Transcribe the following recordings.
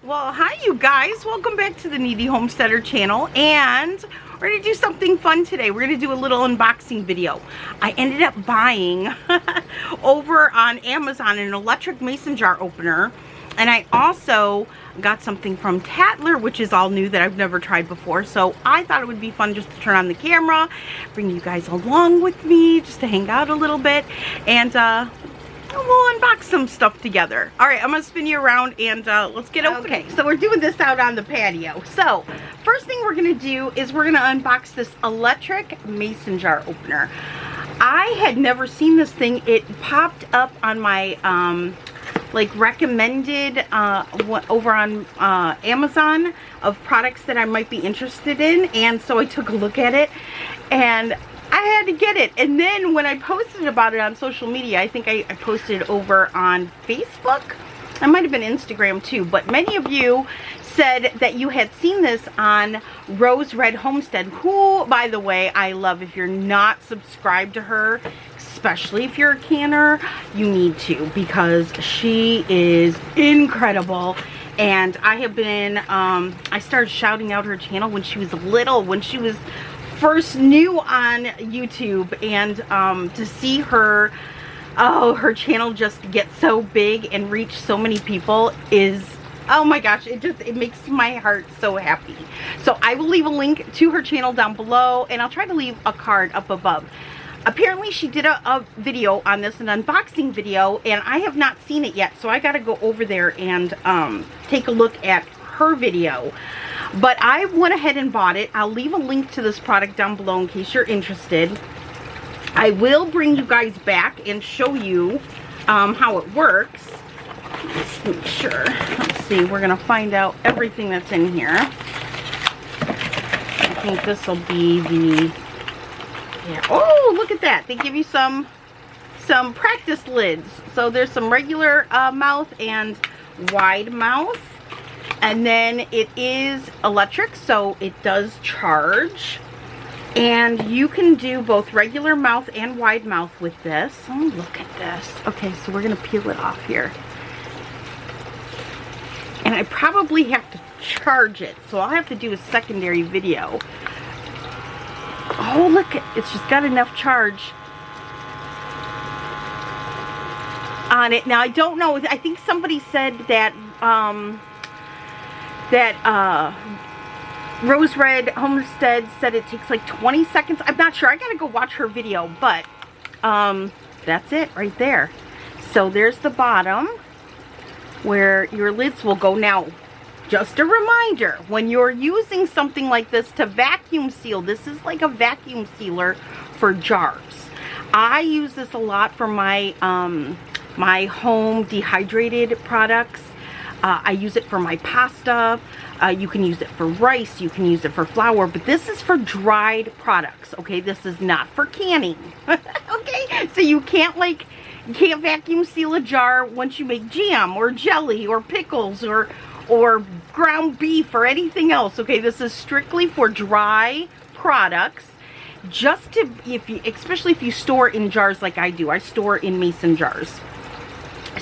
Well, hi you guys. Welcome back to the Kneady Homesteader Channel, and we're going to do something fun today. We're going to do a little unboxing video. I ended up buying over on Amazon an electric mason jar opener, and I also got something from Tattler, which is all new that I've never tried before. So I thought it would be fun just to turn on the camera, bring you guys along with me, just to hang out a little bit, and we'll unbox some stuff together. All right, I'm gonna spin you around and let's get opening. Okay, so we're doing this out on the patio. So first thing we're gonna do is we're gonna unbox this electric mason jar opener. I had never seen this thing. It popped up on my like recommended over on Amazon of products that I might be interested in, and so I took a look at it and I had to get it. And then when I posted about it on social media, I think I posted it over on Facebook. I might have been Instagram too, but many of you said that you had seen this on Rose Red Homestead, who, by the way, I love. If you're not subscribed to her, especially if you're a canner, you need to, because she is incredible. And I have been, I started shouting out her channel when she was little, when she was first new on YouTube, and to see her, her channel just get so big and reach so many people is, oh my gosh, it makes my heart so happy. So I will leave a link to her channel down below, and I'll try to leave a card up above. Apparently she did a video on this, an unboxing video, and I have not seen it yet, so I gotta go over there and take a look at her video. But I went ahead and bought it. I'll leave a link to this product down below in case you're interested. I will bring you guys back and show you how it works. Let's make sure. Let's see. We're going to find out everything that's in here. I think this will be the... Yeah. Oh, look at that. They give you some practice lids. So there's some regular mouth and wide mouth. And then it is electric, so it does charge. And you can do both regular mouth and wide mouth with this. Oh, look at this. Okay, so we're going to peel it off here. And I probably have to charge it, so I'll have to do a secondary video. Oh, look, it's just got enough charge on it. Now, I don't know. I think somebody said that... Rose Red Homestead said it takes like 20 seconds. I'm not sure. I gotta go watch her video, but that's it right there. So there's the bottom where your lids will go. Now, just a reminder, when you're using something like this to vacuum seal, this is like a vacuum sealer for jars. I use this a lot for my my home dehydrated products. I use it for my pasta. You can use it for rice. You can use it for flour. But this is for dried products, okay? This is not for canning, okay? So you can't vacuum seal a jar once you make jam or jelly or pickles or ground beef or anything else, okay? This is strictly for dry products. Just to, especially if you store in jars like I do. I store in mason jars.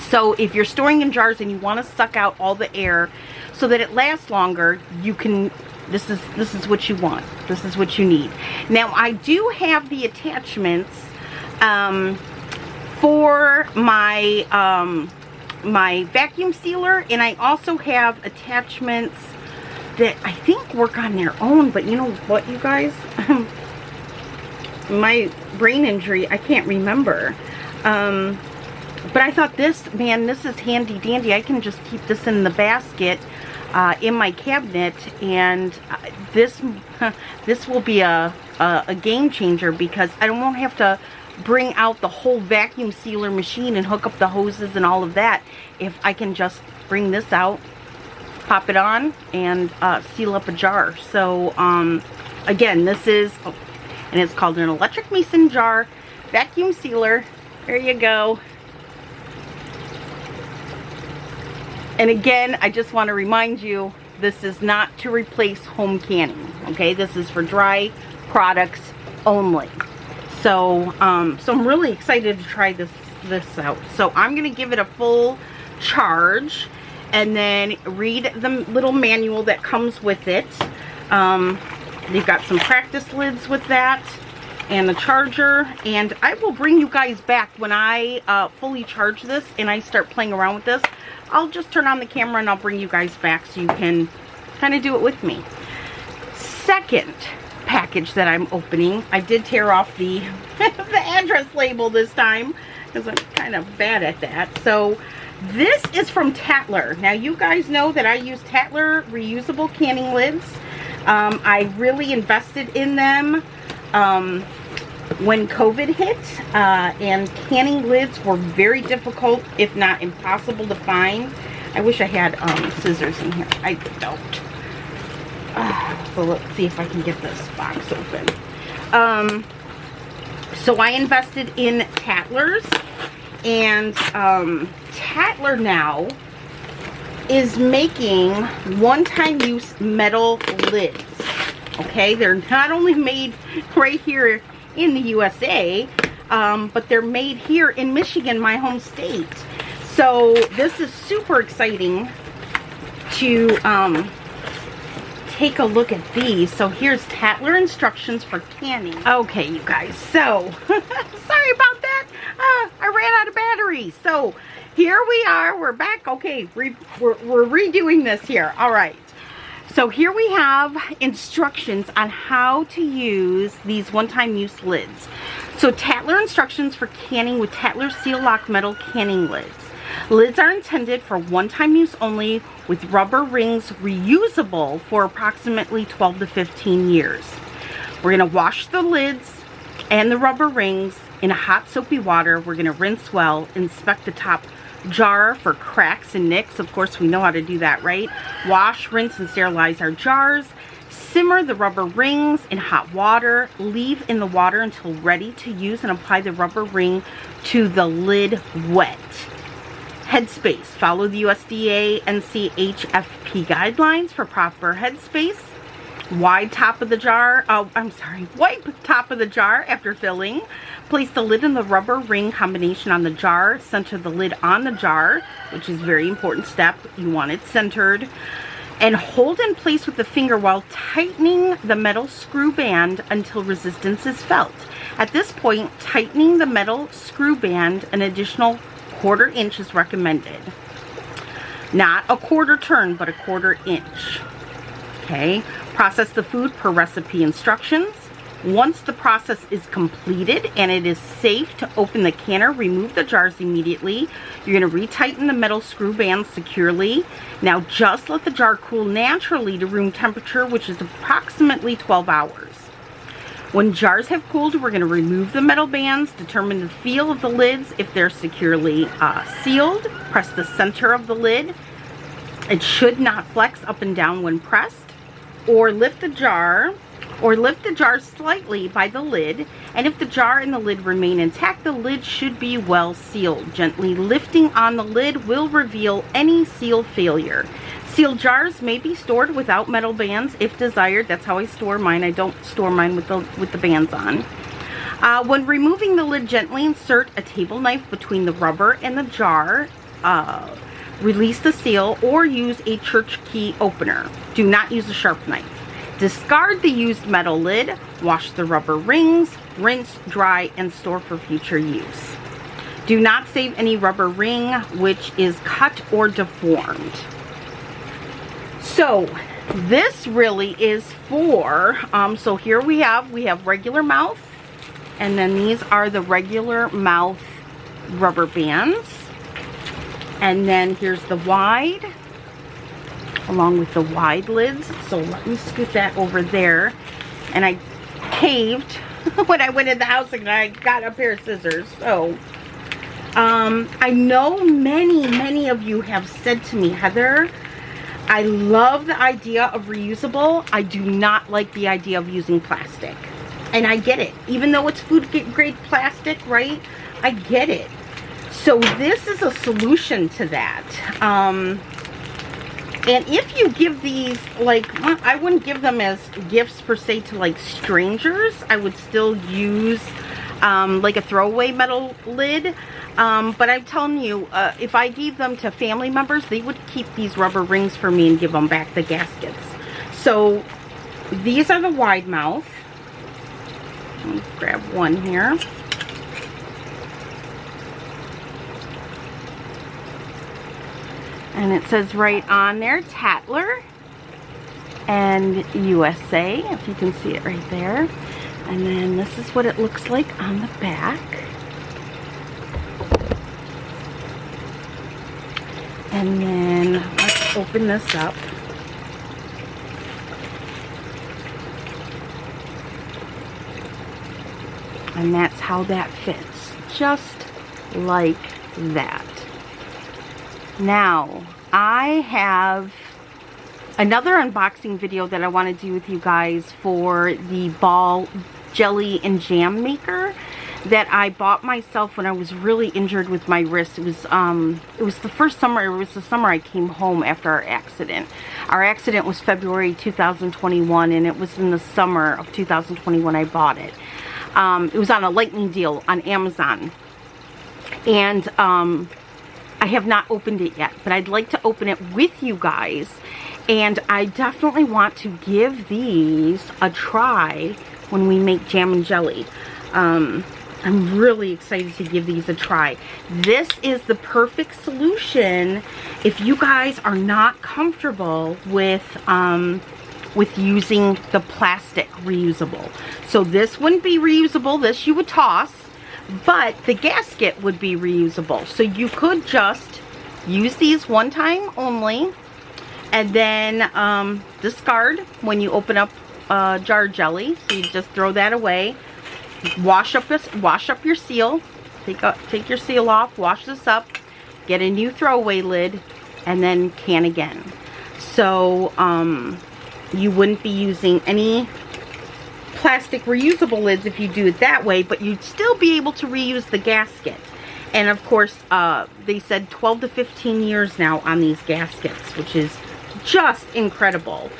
So if you're storing in jars and you want to suck out all the air so that it lasts longer, you can, this is what you want. This is what you need. Now, I do have the attachments for my my vacuum sealer, and I also have attachments that I think work on their own, but you know what, you guys? My brain injury, I can't remember. But I thought this, man, this is handy dandy. I can just keep this in the basket in my cabinet, and this will be a game changer, because I won't have to bring out the whole vacuum sealer machine and hook up the hoses and all of that. If I can just bring this out, pop it on, and seal up a jar. So again, this is, and it's called an electric mason jar vacuum sealer. There you go. And again, I just want to remind you, this is not to replace home canning, okay? This is for dry products only. So, so I'm really excited to try this out. So I'm going to give it a full charge, and then read the little manual that comes with it. They've got some practice lids with that and the charger, and I will bring you guys back when I fully charge this and I start playing around with this. I'll just turn on the camera and I'll bring you guys back so you can kind of do it with me. Second package that I'm opening, I did tear off the the address label this time because I'm kind of bad at that. So this is from Tattler. Now you guys know that I use Tattler reusable canning lids. I really invested in them when COVID hit, and canning lids were very difficult, if not impossible to find. I wish I had scissors in here. I don't. So let's see if I can get this box open. So I invested in Tattlers, and Tattler now is making one-time use metal lids. Okay, they're not only made right here in the USA, but they're made here in Michigan, my home state. So this is super exciting to take a look at these. So here's Tattler instructions for canning. Okay, you guys, so sorry about that. I ran out of batteries. So here we are, we're back. Okay, we're redoing this here. All right. So here we have instructions on how to use these one-time use lids. So Tattler instructions for canning with Tattler seal lock metal canning lids. Lids are intended for one-time use only, with rubber rings reusable for approximately 12 to 15 years. We're going to wash the lids and the rubber rings in hot soapy water. We're going to rinse well, inspect the top jar for cracks and nicks. Of course, we know how to do that, right? Wash, rinse, and sterilize our jars. Simmer the rubber rings in hot water. Leave in the water until ready to use, and apply the rubber ring to the lid wet. Headspace. Follow the USDA NCHFP guidelines for proper headspace. Wide top of the jar, wipe top of the jar after filling. Place the lid and the rubber ring combination on the jar. Center the lid on the jar, which is a very important step. You want it centered. And hold in place with the finger while tightening the metal screw band until resistance is felt. At this point, tightening the metal screw band an additional 1/4 inch is recommended. Not a quarter turn, but a 1/4 inch. Okay, process the food per recipe instructions. Once the process is completed and it is safe to open the canner, remove the jars immediately. You're going to retighten the metal screw band securely. Now just let the jar cool naturally to room temperature, which is approximately 12 hours. When jars have cooled, we're going to remove the metal bands, determine the feel of the lids. If they're securely sealed, press the center of the lid. It should not flex up and down when pressed. Or lift the jar slightly by the lid, and if the jar and the lid remain intact, the lid should be well sealed. Gently lifting on the lid will reveal any seal failure. Sealed jars may be stored without metal bands if desired. That's how I store mine. I don't store mine with the bands on. When removing the lid, gently insert a table knife between the rubber and the jar. Release the seal, or use a church key opener. Do not use a sharp knife. Discard the used metal lid. Wash the rubber rings. Rinse, dry, and store for future use. Do not save any rubber ring which is cut or deformed. So this really is for, so here we have regular mouth, and then these are the regular mouth rubber bands. And then here's the wide, along with the wide lids. So let me scoot that over there. And I caved when I went in the house and I got a pair of scissors. So I know many of you have said to me, Heather, I love the idea of reusable. I do not like the idea of using plastic. And I get it. Even though it's food grade plastic, right? I get it. So this is a solution to that. And if you give these, like, I wouldn't give them as gifts per se to like strangers. I would still use like a throwaway metal lid. But I'm telling you, if I gave them to family members, they would keep these rubber rings for me and give them back the gaskets. So these are the wide mouth. Let me grab one here. And it says right on there, Tattler and USA, if you can see it right there. And then this is what it looks like on the back. And then let's open this up. And that's how that fits, just like that. Now, I have another unboxing video that I want to do with you guys for the ball jelly and jam maker that I bought myself when I was really injured with my wrist. It was the first summer, it was the summer I came home after our accident. Our accident was February 2021, and it was in the summer of 2021 I bought it. It was on a lightning deal on Amazon. And I have not opened it yet, but I'd like to open it with you guys. And I definitely want to give these a try when we make jam and jelly. I'm really excited to give these a try. This is the perfect solution if you guys are not comfortable with using the plastic reusable. So this wouldn't be reusable, this you would toss, but the gasket would be reusable. So you could just use these one time only, and then discard when you open up jar of jelly. So you just throw that away. Wash up your seal. Take your seal off. Wash this up. Get a new throwaway lid, and then can again. So you wouldn't be using any plastic reusable lids if you do it that way, but you'd still be able to reuse the gasket. And of course, they said 12 to 15 years now on these gaskets, which is just incredible.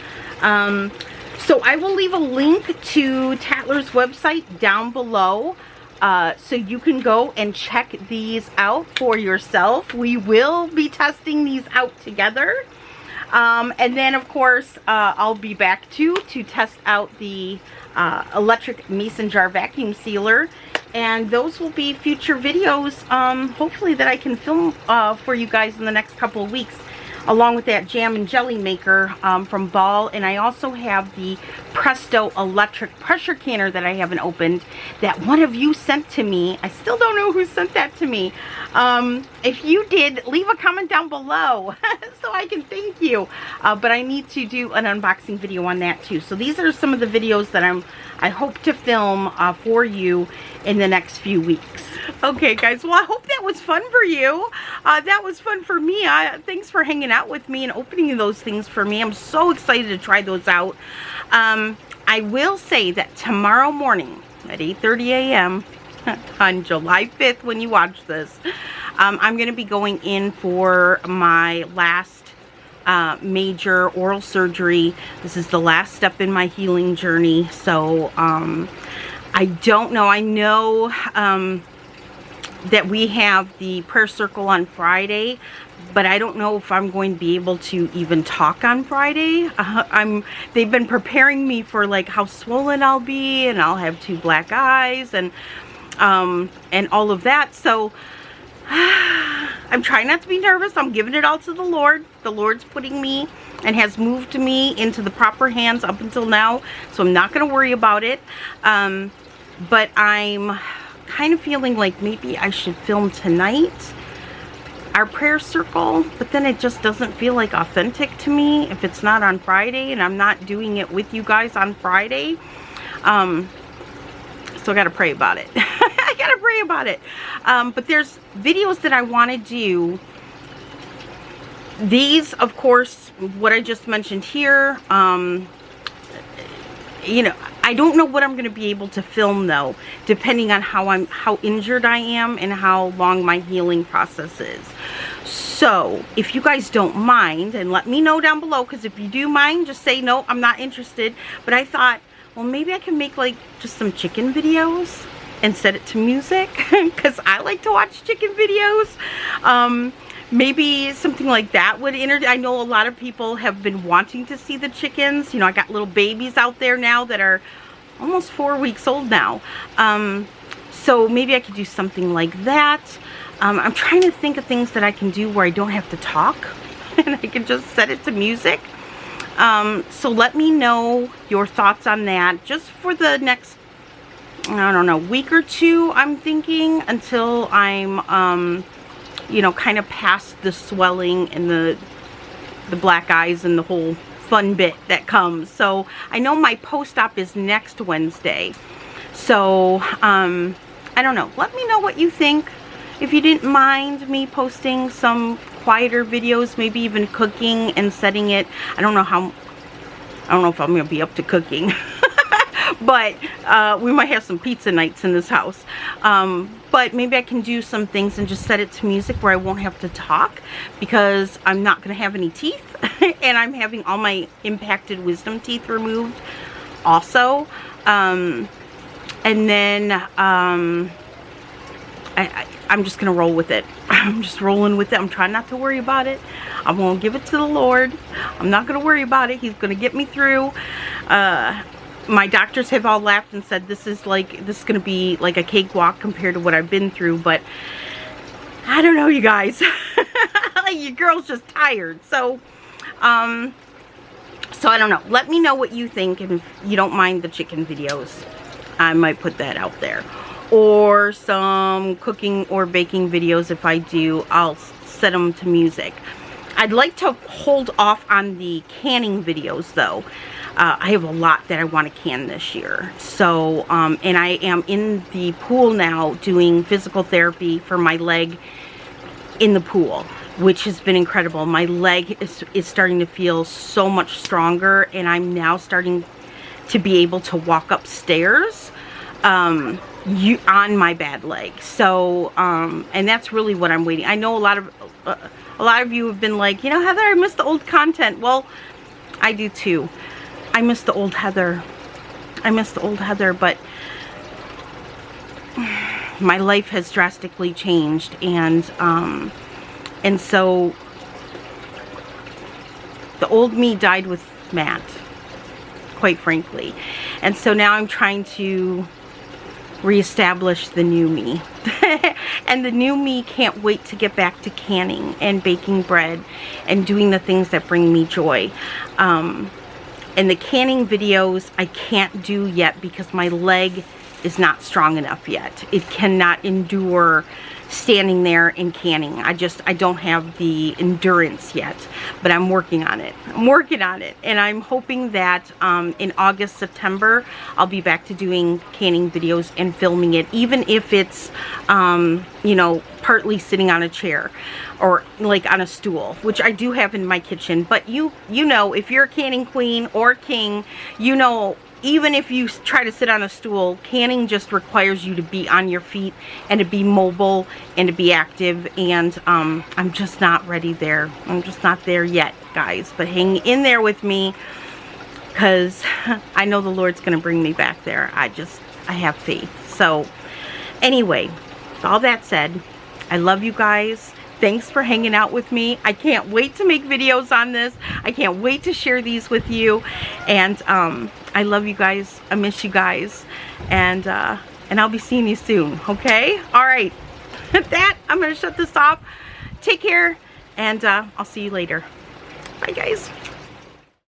So I will leave a link to Tattler's website down below, so you can go and check these out for yourself. We will be testing these out together. And then of course, I'll be back too to test out the electric mason jar vacuum sealer, and those will be future videos, hopefully, that I can film for you guys in the next couple of weeks, along with that jam and jelly maker from Ball. And I also have the Presto electric pressure canner that I haven't opened, that one of you sent to me. I still don't know who sent that to me. If you did, leave a comment down below so I can thank you. But I need to do an unboxing video on that too. So these are some of the videos that I hope to film for you in the next few weeks. Okay guys, well I hope that was fun for you. That was fun for me. Thanks for hanging out with me and opening those things for me. I'm so excited to try those out. I will say that tomorrow morning at 8:30 a.m. on July 5th, when you watch this, I'm going to be going in for my last major oral surgery. This is the last step in my healing journey. So I don't know. I know that we have the prayer circle on Friday, but I don't know if I'm going to be able to even talk on Friday. They've been preparing me for like how swollen I'll be, and I'll have 2 black eyes, and all of that. So I'm trying not to be nervous. I'm giving it all to the Lord. The Lord's putting me and has moved me into the proper hands up until now, so I'm not going to worry about it. But I'm kind of feeling like maybe I should film tonight our prayer circle, but then it just doesn't feel like authentic to me if it's not on Friday and I'm not doing it with you guys on Friday. So I gotta pray about it. I gotta pray about it. But there's videos that I want to do. These, of course, what I just mentioned here, you know, I don't know what I'm going to be able to film though, depending on how injured I am and how long my healing process is. So if you guys don't mind, and let me know down below, because if you do mind, just say no, I'm not interested. But I thought, well, maybe I can make like just some chicken videos. and set it to music because I like to watch chicken videos. Maybe something like that would I know a lot of people have been wanting to see the chickens. You know, I got little babies out there now that are almost 4 weeks old now. So maybe I could do something like that. I'm trying to think of things that I can do where I don't have to talk and I can just set it to music. So let me know your thoughts on that just for the next, I don't know, week or two, I'm thinking, until I'm, you know, kind of past the swelling and the black eyes and the whole fun bit that comes. So I know my post-op is next Wednesday. So, I don't know. Let me know what you think. If you didn't mind me posting some quieter videos, maybe even cooking and setting it. I don't know if I'm going to be up to cooking. But we might have some pizza nights in this house. But maybe I can do some things and just set it to music where I won't have to talk, because I'm not going to have any teeth. And I'm having all my impacted wisdom teeth removed also. And then I'm just going to roll with it. I'm just rolling with it. I'm trying not to worry about it. I'm going to give it to the Lord. I'm not going to worry about it. He's going to get me through. My doctors have all laughed and said this is going to be like a cakewalk compared to what I've been through, but I don't know, you guys. Your girl's just tired. So I don't know. Let me know what you think, and if you don't mind the chicken videos, I might put that out there. Or some cooking or baking videos. If I do, I'll set them to music. I'd like to hold off on the canning videos though. I have a lot that I want to can this year. So, and I am in the pool now doing physical therapy for my leg in the pool, which has been incredible. My leg is starting to feel so much stronger, and I'm now starting to be able to walk upstairs on my bad leg. So, and that's really what I'm waiting. I know a lot of you have been like, you know, Heather, I miss the old content. Well, I do too. I miss the old Heather. I miss the old Heather, but my life has drastically changed, and so the old me died with Matt, quite frankly. And so now I'm trying to reestablish the new me. And the new me can't wait to get back to canning and baking bread and doing the things that bring me joy. And the canning videos I can't do yet because my leg is not strong enough yet. It cannot endure standing there and canning. I don't have the endurance yet, but I'm working on it. I'm working on it, and I'm hoping that in August, September, I'll be back to doing canning videos and filming it, even if it's, you know, partly sitting on a chair or like on a stool, which I do have in my kitchen. But you know, if you're a canning queen or king, you know, even if you try to sit on a stool, canning just requires you to be on your feet and to be mobile and to be active, and I'm just not ready there. I'm just not there yet, guys, but hang in there with me, because I know the Lord's gonna bring me back there. I have faith. So anyway, with all that said, I love you guys. Thanks for hanging out with me. I can't wait to make videos on this. I can't wait to share these with you. And I love you guys. I miss you guys. And I'll be seeing you soon, okay? All right. At that, I'm going to shut this off. Take care, and I'll see you later. Bye, guys.